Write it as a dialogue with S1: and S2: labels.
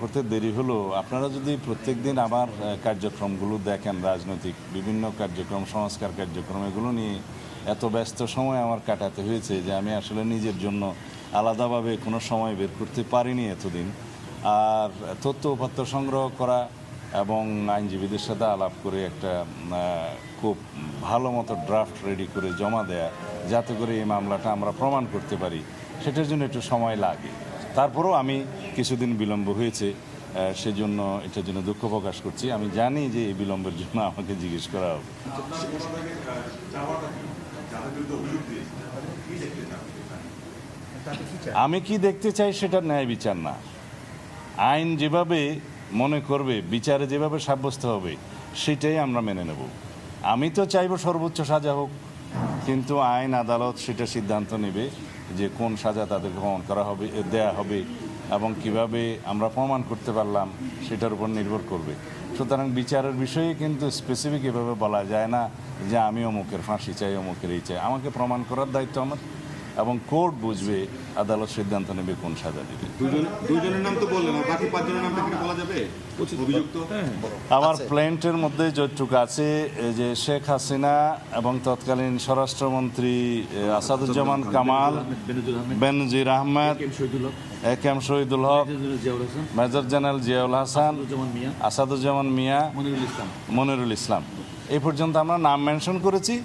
S1: করতে দেরি হলো। আপনারা যদি প্রত্যেকদিন আমার কার্যক্রমগুলো দেখেন, রাজনৈতিক বিভিন্ন কার্যক্রম, সংস্কার কার্যক্রম, এগুলো নিয়ে এত ব্যস্ত সময় আমার কাটাতে হয়েছে যে আমি আসলে নিজের জন্য আলাদাভাবে কোনো সময় বের করতে পারিনি এতদিন। আর তথ্য উপাত্ত সংগ্রহ করা এবং আইনজীবীদের সাথে আলাপ করে একটা খুব ভালো মতো ড্রাফট রেডি করে জমা দেয়া, যাতে করে এই মামলাটা আমরা প্রমাণ করতে পারি, সেটার জন্য একটু সময় লাগে। তারপরেও আমি কিছুদিন বিলম্ব হয়েছে, সেজন্য এটার জন্য দুঃখ প্রকাশ করছি। আমি জানি যে এই বিলম্বের জন্য আমাকে জিজ্ঞেস করা হবে। আমি কি দেখতে চাই সেটা ন্যায় বিচার না। আইন যেভাবে মনে করবে, বিচারে যেভাবে সাব্যস্ত হবে, সেটাই আমরা মেনে নেব। আমি তো চাইব সর্বোচ্চ সাজা হোক, কিন্তু আইন আদালত সেটা সিদ্ধান্ত নেবে যে কোন সাজা তাদেরকে প্রমাণ করা হবে, দেয়া হবে, এবং কিভাবে আমরা প্রমাণ করতে পারলাম সেটার উপর নির্ভর করবে। সুতরাং বিচারের বিষয়ে কিন্তু স্পেসিফিক এভাবে বলা যায় না যে আমি অমুকের ফাঁসি চাই, অমুকের এই চাই। আমাকে প্রমাণ করার দায়িত্ব আমার, এবং কোর্ট বুঝবে, আদালত সিদ্ধান্ত নেবে কোন সাজা দেবে।
S2: দুইজনের নাম তো বললেন, বাকি পাঁচজনের নাম কি বলা যাবে অভিযুক্ত?
S1: আমার প্ল্যান্টের মধ্যে যতটুকু আছে যে শেখ হাসিনা এবং তৎকালীন স্বরাষ্ট্রমন্ত্রী আসাদুজ্জামান কামাল, বেনজির আহমেদ, এ কে এম শহীদুল হক, মেজর জেনারেল জিয়াউল হাসান, আসাদুজ্জামান মিয়া, মনিরুল ইসলাম, এই পর্যন্ত আমরা নাম মেনশন করেছি।